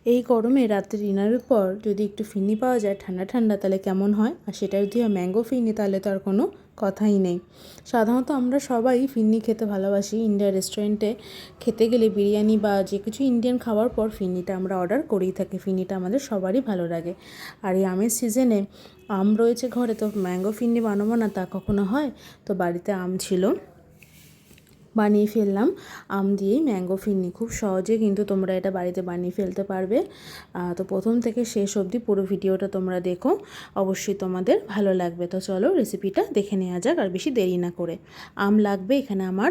এই গরমে রাত্রে ডিনারের পর যদি একটু ফিরনি পাওয়া যায় ঠান্ডা ঠান্ডা তাহলে কেমন হয়। আর সেটা যদি হয় ম্যাঙ্গো ফিরনি তাহলে তো আর কোনো কথাই নেই। সাধারণত আমরা সবাই ফিরনি খেতে ভালোবাসি। ইন্ডিয়ান রেস্টুরেন্টে খেতে গেলে বিরিয়ানি বা যে কিছু ইন্ডিয়ান খাওয়ার পর ফিরনিটা আমরা অর্ডার করেই থাকি। ফিরনিটা আমাদের সবারই ভালো লাগে। আর এই আমের সিজনে আম রয়েছে ঘরে, তো ম্যাঙ্গো ফিরনি বানাবো না তা কখনো হয়? তো বাড়িতে আম ছিল, বানিয়ে ফেললাম আম দিয়েই ম্যাঙ্গো ফিরনি। খুব সহজে কিন্তু তোমরা এটা বাড়িতে বানিয়ে ফেলতে পারবে। তো প্রথম থেকে শেষ অবধি পুরো ভিডিওটা তোমরা দেখো, অবশ্যই তোমাদের ভালো লাগবে। তো চলো রেসিপিটা দেখে নেওয়া যাক আর বেশি দেরি না করে। আম লাগবে এখানে আমার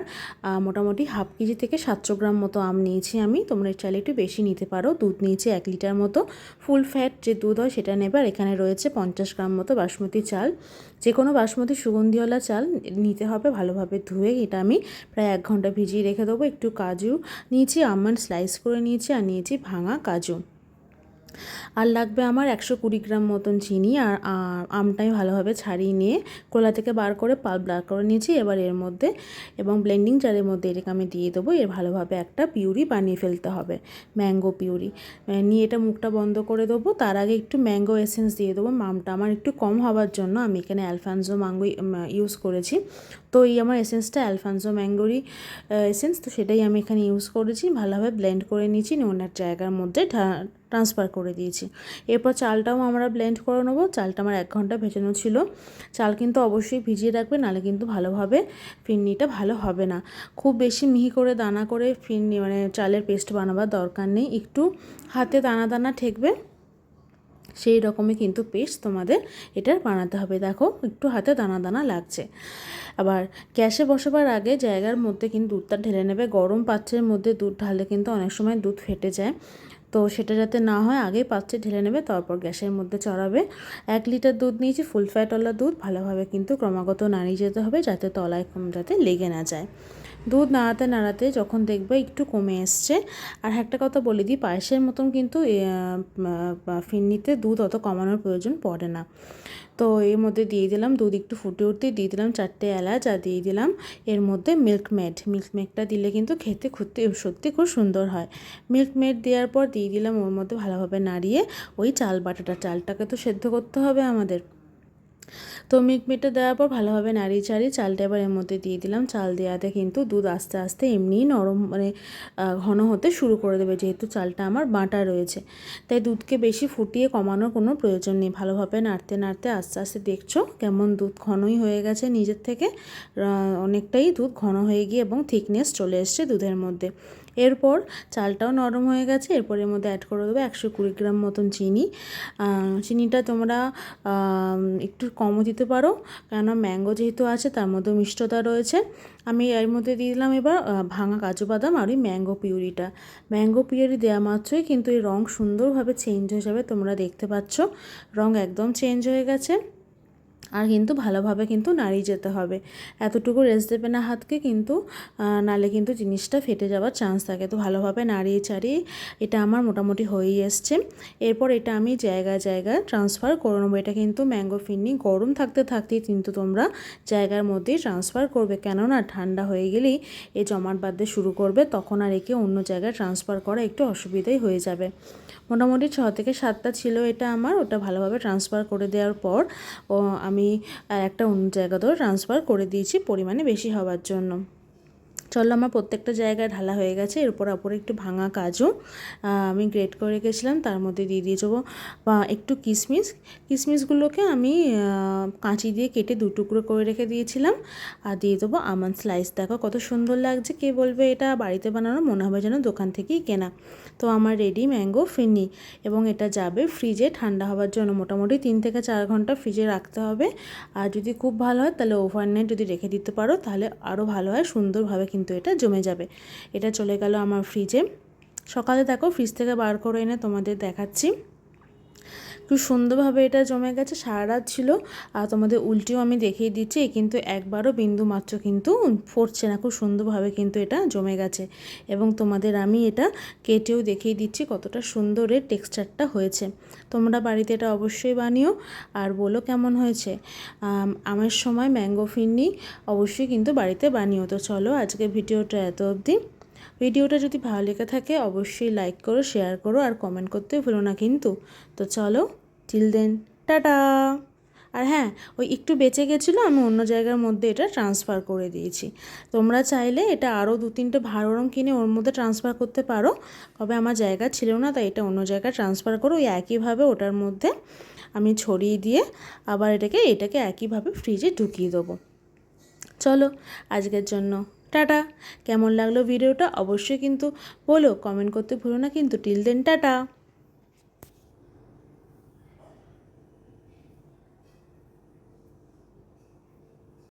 মোটামুটি হাফ কেজি থেকে 700 গ্রাম মতো আম নিয়েছি আমি। তোমরা চাইলে একটু বেশি নিতে পারো। দুধ নিয়েছি 1 লিটার মতো, ফুল ফ্যাট যে দুধ হয় সেটা নেবে। আর এখানে রয়েছে 50 গ্রাম মতো বাসমতি চাল। যে কোনো বাসমতি সুগন্ধিওয়ালা চাল নিতে হবে। ভালোভাবে ধুয়ে এটা আমি প্রায় 1 ঘন্টা ভিজিয়ে রেখে দেবো। একটু কাজু নিয়েছি, আমন্ড স্লাইস করে নিয়েছি, আর নিয়েছি ভাঙা কাজু। আর লাগবে আমার 120 গ্রাম মতন চিনি। আর আমটা আমি ভালোভাবে ছাড়িয়ে নিয়ে কোলা থেকে বার করে পাল্প বার করে নিয়েছি। এবার এর মধ্যে এবং ব্লেন্ডিং জারের মধ্যে এটাকে আমি দিয়ে দেবো। এর ভালোভাবে একটা পিউরি বানিয়ে ফেলতে হবে, ম্যাঙ্গো পিউরি। নিয়ে এটা মুখটা বন্ধ করে দেবো। তার আগে একটু ম্যাঙ্গো এসেন্স দিয়ে দেবো। আমটা আমার একটু কম হওয়ার জন্য আমি এখানে অ্যালফানসো ম্যাঙ্গো ইউজ করেছি। তো এই আমার এসেন্সটা অ্যালফানসো ম্যাঙ্গোরই এসেন্স, তো সেটাই আমি এখানে ইউজ করেছি। ভালোভাবে ব্লেন্ড করে নিয়েছি, অন্য জায়গার মধ্যে ট্রান্সফার করে দিয়েছি। এরপর চালটাও আমরা ব্লেন্ড করে নেবো। চালটা আমার 1 ঘন্টা ভেজানো ছিল। চাল কিন্তু অবশ্যই ভিজিয়ে রাখবে, নাহলে কিন্তু ভালোভাবে ফিরনিটা ভালো হবে না। খুব বেশি মিহি করে দানা করে ফিরনি মানে চালের পেস্ট বানাবার দরকার নেই। একটু হাতে দানা দানা ঠেকবে সেই রকমই কিন্তু পেস্ট তোমাদের এটার বানাতে হবে। দেখো একটু হাতে দানা দানা লাগছে। আবার গ্যাসে বসাবার আগে জায়গার মধ্যে কিন্তু দুধটা ঢেলে নেবে। গরম পাত্রের মধ্যে দুধ ঢাললে কিন্তু অনেক সময় দুধ ফেটে যায়, তো সেটা যাতে না হয় আগেই পাত্রে ঢেলে নেবে, তারপর গ্যাসের মধ্যে চড়াবে। 1 লিটার দুধ নিয়েছি, ফুল ফ্যাটওয়ালা দুধ। ভালোভাবে কিন্তু ক্রমাগত নাড়িয়ে যেতে হবে যাতে তলায় যাতে লেগে না যায়। দুধ নাড়াতে নাড়াতে যখন দেখবে একটু কমে এসছে, আর একটা কথা বলে দিই, পায়েসের মতন কিন্তু ফিরনিতে দুধ অত কমানোর প্রয়োজন পড়ে না। তো এর মধ্যে দিয়ে দিলাম, দুধ একটু ফুটে উঠতে দিয়ে দিলাম 4টে এলাচ, আর দিয়ে দিলাম এর মধ্যে মিল্কমেডটা দিলে কিন্তু খেতে সত্যি খুব সুন্দর হয়। মিল্কমেড দেওয়ার পর দিয়ে দিলাম ওর মধ্যে ভালোভাবে নাড়িয়ে ওই চালটাকে তো সেদ্ধ করতে হবে আমাদের। তো মিল্কমেডটা দেওয়ার পর ভালোভাবে নাড়িয়ে চাড়িয়ে চালটা এবার এর মধ্যে দিয়ে দিলাম। চাল দেওয়াতে কিন্তু দুধ আস্তে আস্তে এমনিই নরম ঘন হতে শুরু করে দেবে, যেহেতু চালটা আমার বাটা রয়েছে। তাই দুধকে বেশি ফুটিয়ে কমানোর কোনো প্রয়োজন নেই। ভালোভাবে নাড়তে নাড়তে আস্তে আস্তে দেখছো কেমন দুধ ঘনই হয়ে গেছে নিজের থেকে। অনেকটাই দুধ ঘন হয়ে গিয়ে এবং থিকনেস চলে এসছে দুধের মধ্যে। এরপর চালটাও নরম হয়ে গেছে। এরপর এর মধ্যে অ্যাড করে দেবো 120 গ্রাম মতন চিনি। চিনিটা তোমরা একটু কমও দিতে পারো, কেননা ম্যাঙ্গো যেহেতু আছে তার মধ্যে মিষ্টতা রয়েছে। আমি এর মধ্যে দিয়ে দিলাম এবার ভাঙা কাজু বাদাম আর ওই ম্যাঙ্গো পিউরি দেওয়া মাত্রই কিন্তু এই রঙ সুন্দরভাবে চেঞ্জ হয়ে যাবে। তোমরা দেখতে পাচ্ছ রঙ একদম চেঞ্জ হয়ে গেছে। আর কিন্তু ভালোভাবে কিন্তু নাড়িয়ে যেতে হবে। এতটুকু রেস্ট দেবে না হাতকে, কিন্তু নালে কিন্তু জিনিসটা ফেটে যাওয়ার চান্স থাকে। তো ভালোভাবে নাড়িয়ে চাড়িয়ে এটা আমার মোটামুটি হয়েই এসছে। এরপর এটা আমি জায়গায় জায়গায় ট্রান্সফার করে নেবো। এটা কিন্তু ম্যাঙ্গো ফিরনি গরম থাকতে থাকতেই কিন্তু তোমরা জায়গার মধ্যেই ট্রান্সফার করবে, কেননা ঠান্ডা হয়ে গেলেই এই জমাট বাঁধতে শুরু করবে, তখন আর একে অন্য জায়গায় ট্রান্সফার করা একটু অসুবিধাই হয়ে যাবে। মোটামুটি 6 থেকে 7টা ছিল এটা আমার। ওটা ভালোভাবে ট্রান্সফার করে দেওয়ার পর আমি একটা অন্য জায়গাতেও ট্রান্সফার করে দিয়েছি পরিমাণে বেশি হওয়ার জন্য। চলো আমার প্রত্যেকটা জায়গায় ঢালা হয়ে গেছে। এরপর ওপরে একটু ভাঙা কাজু আমি গ্রেট করে রেখেছিলাম, তার মধ্যে দিয়ে দেবো একটু কিশমিশগুলোকে আমি কাঁচি দিয়ে কেটে 2 টুকরো করে রেখে দিয়েছিলাম। আর দিয়ে দেবো আমন্ড স্লাইস। দেখো কত সুন্দর লাগছে। কে বলবে এটা বাড়িতে বানানো, মনে হবে যেন দোকান থেকেই কেনা। তো আমার রেডি ম্যাঙ্গো ফিরনি, এবং এটা যাবে ফ্রিজে ঠান্ডা হওয়ার জন্য। মোটামুটি 3 থেকে 4 ঘন্টা ফ্রিজে রাখতে হবে। আর যদি খুব ভালো হয় তাহলে ওভারনাইট যদি রেখে দিতে পারো তাহলে আরও ভালো হয়, সুন্দরভাবে কিন্তু এটা জমে যাবে। এটা চলে গেল আমার ফ্রিজে। সকালে দেখো ফ্রিজ থেকে বার করে এনে তোমাদের দেখাচ্ছি। খুব সুন্দরভাবে এটা জমে গেছে, সারা রাত ছিল। আর তোমাদের উল্টিও আমি দেখিয়ে দিচ্ছি, কিন্তু একবারও বিন্দু মাত্র কিন্তু ফুটছে না। খুব সুন্দরভাবে কিন্তু এটা জমে গেছে, এবং তোমাদের আমি এটা কেটেও দেখিয়ে দিচ্ছি কতটা সুন্দর এর টেক্সচারটা হয়েছে। তোমরা বাড়িতে এটা অবশ্যই বানিও আর বলো কেমন হয়েছে। আমার সময় ম্যাঙ্গো ফিরনি অবশ্যই কিন্তু বাড়িতে বানিও। তো চলো আজকে ভিডিওটা এত অবধি। ভিডিওটা যদি ভালো লেগে থাকে অবশ্যই লাইক করো, শেয়ার করো আর কমেন্ট করতে ভুলো না কিন্তু। তো চলো, টিল দেন, টাটা। আর হ্যাঁ, ওই একটু বেঁচে গেছিলো, আমি অন্য জায়গার মধ্যে এটা ট্রান্সফার করে দিয়েছি। তোমরা চাইলে এটা আরও 2-3টে ভালো রঙ কিনে ওর মধ্যে ট্রান্সফার করতে পারো, তবে আমার জায়গা ছিল না তাই এটা অন্য জায়গায় ট্রান্সফার করো। ওই একইভাবে ওটার মধ্যে আমি ছড়িয়ে দিয়ে আবার এটাকে একইভাবে ফ্রিজে ঢুকিয়ে দেবো। চলো, আজকের জন্য টাটা। কেমন লাগলো ভিডিওটা অবশ্যই কিন্তু বলো, কমেন্ট করতে ভুলো না কিন্তু। Till then, tata.